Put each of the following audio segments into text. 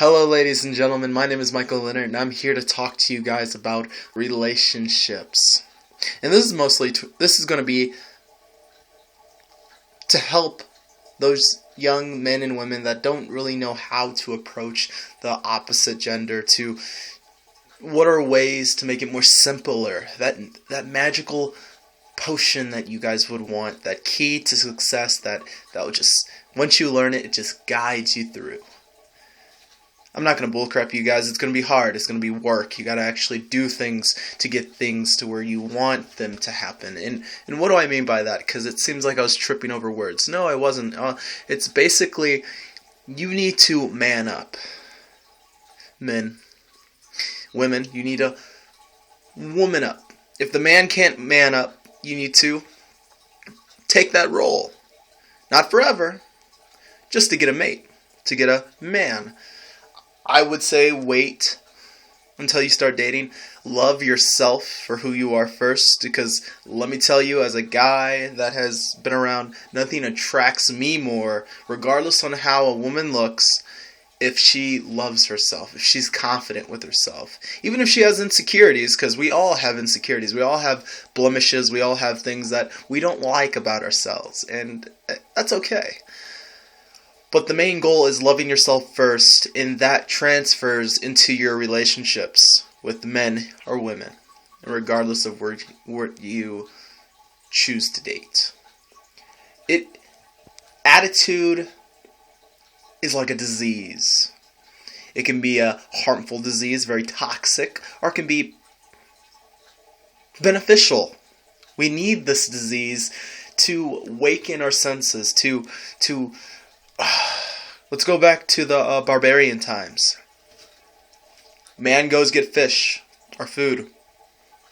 Hello, ladies and gentlemen. My name is Michael Leonard, and I'm here to talk to you guys about relationships. And this is going to be to help those young men and women that don't really know how to approach the opposite gender. To what are ways to make it more simpler? That magical potion that you guys would want, that key to success that will just, once you learn it, it just guides you through. I'm not going to bullcrap you guys. It's going to be hard. It's going to be work. You got to actually do things to get things to where you want them to happen. And what do I mean by that? Because it seems like I was tripping over words. No, I wasn't. It's basically, you need to man up. Men. Women, you need to woman up. If the man can't man up, you need to take that role. Not forever. Just to get a mate. To get a man. I would say wait until you start dating. Love yourself for who you are first, because let me tell you, as a guy that has been around, nothing attracts me more, regardless on how a woman looks, if she loves herself, if she's confident with herself. Even if she has insecurities, because we all have insecurities, we all have blemishes, we all have things that we don't like about ourselves, and that's okay. But the main goal is loving yourself first, and that transfers into your relationships with men or women, regardless of where you choose to date. Attitude is like a disease. It can be a harmful disease, very toxic, or it can be beneficial. We need this disease to waken our senses, to let's go back to the barbarian times. Man goes get fish, or food.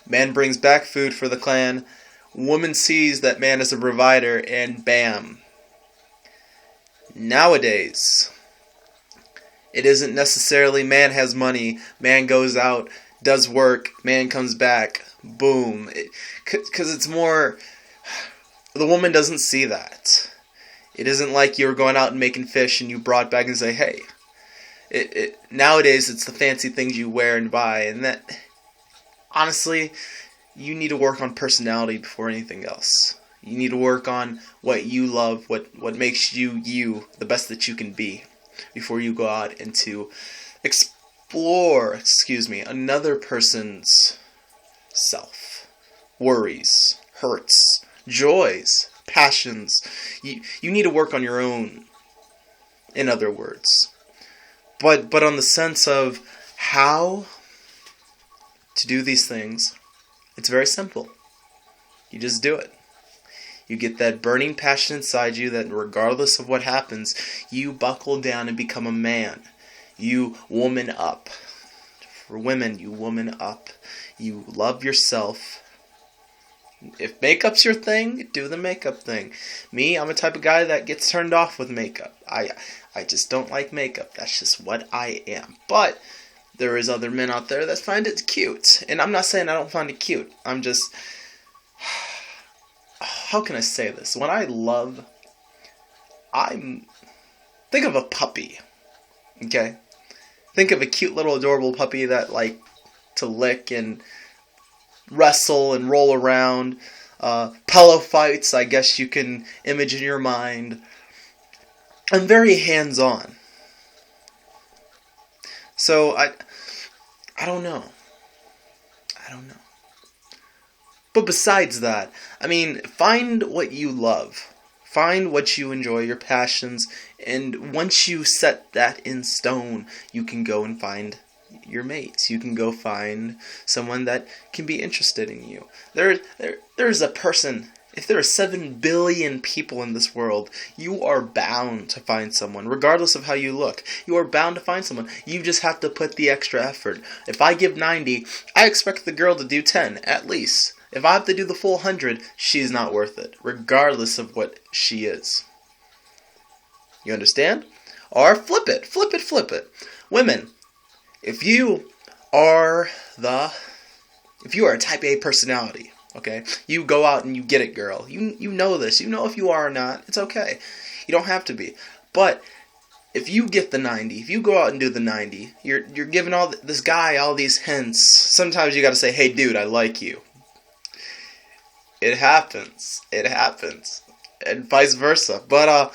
Man brings back food for the clan. Woman sees that man is a provider, and bam. Nowadays, it isn't necessarily man has money, man goes out, does work, man comes back, boom. Because it's more, the woman doesn't see that. It isn't like you were going out and making fish and you brought back and say, hey. Nowadays, it's the fancy things you wear and buy. And that, honestly, you need to work on personality before anything else. You need to work on what you love, what makes you, the best that you can be, before you go out and to explore, another person's self. Worries, hurts, joys, passions. You need to work on your own, in other words. But on the sense of how to do these things, it's very simple. You just do it. You get that burning passion inside you that regardless of what happens, you buckle down and become a man. You woman up. For women, you woman up. You love yourself. If makeup's your thing, do the makeup thing. Me, I'm a type of guy that gets turned off with makeup. I just don't like makeup. That's just what I am. But there is other men out there that find it cute. And I'm not saying I don't find it cute. I'm just... How can I say this? When I love... Think of a puppy. Okay? Think of a cute little adorable puppy that like to lick and wrestle and roll around. Pillow fights, I guess you can image in your mind. I'm very hands-on. So, I don't know. But besides that, find what you love. Find what you enjoy, your passions, and once you set that in stone, you can go and find your mates. You can go find someone that can be interested in you. There's a person. If there are 7 billion people in this world, you are bound to find someone, regardless of how you look. You are bound to find someone. You just have to put the extra effort. If I give 90, I expect the girl to do 10, at least. If I have to do the full 100, she's not worth it, regardless of what she is. You understand? Or flip it. Women, if you are a type A personality, okay, you go out and you get it, girl. You know this. You know if you are or not. It's okay. You don't have to be. But if you get the 90, if you go out and do the 90, you're giving this guy all these hints. Sometimes you got to say, "Hey, dude, I like you." It happens. It happens, and vice versa. But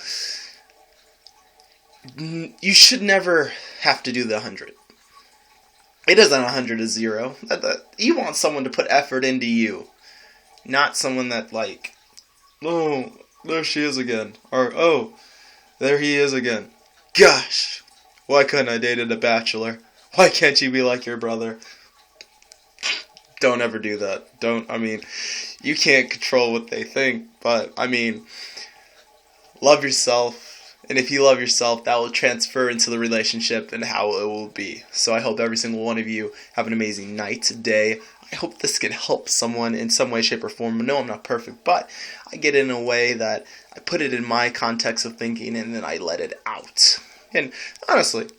you should never have to do the 100. It isn't 100 to 0. You want someone to put effort into you, not someone that like, "Oh, there she is again," or "Oh, there he is again. Gosh, why couldn't I dated a bachelor? Why can't you be like your brother?" Don't ever do that. You can't control what they think, but, love yourself, and if you love yourself, that will transfer into the relationship and how it will be. So I hope every single one of you have an amazing night today. I hope this can help someone in some way, shape, or form. No, I'm not perfect, but I get it in a way that I put it in my context of thinking and then I let it out. And honestly,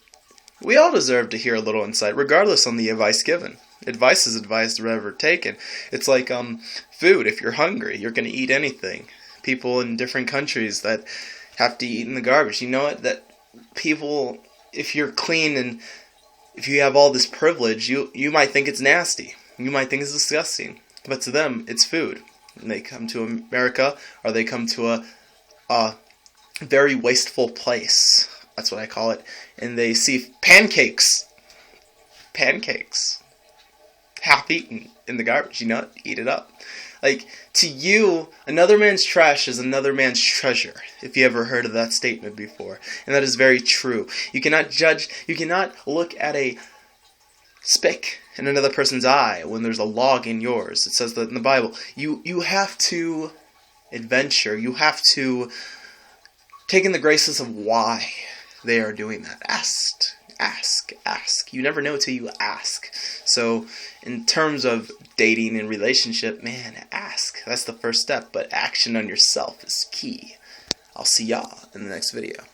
we all deserve to hear a little insight, regardless on the advice given. Advice is advice forever taken. It's like food. If you're hungry, you're going to eat anything. People in different countries that have to eat in the garbage. You know what? That people, if you're clean and if you have all this privilege, you might think it's nasty. You might think it's disgusting. But to them, it's food. And they come to America, or they come to a very wasteful place. That's what I call it. And they see pancakes. Pancakes. Half eaten in the garbage. You know, eat it up. Like, to you, another man's trash is another man's treasure, if you ever heard of that statement before. And that is very true. You cannot look at a speck in another person's eye when there's a log in yours. It says that in the Bible. You have to adventure. You have to take in the graces of why they are doing that. Ask. You never know till you ask. So, in terms of dating and relationship, man, ask. That's the first step, but action on yourself is key. I'll see y'all in the next video.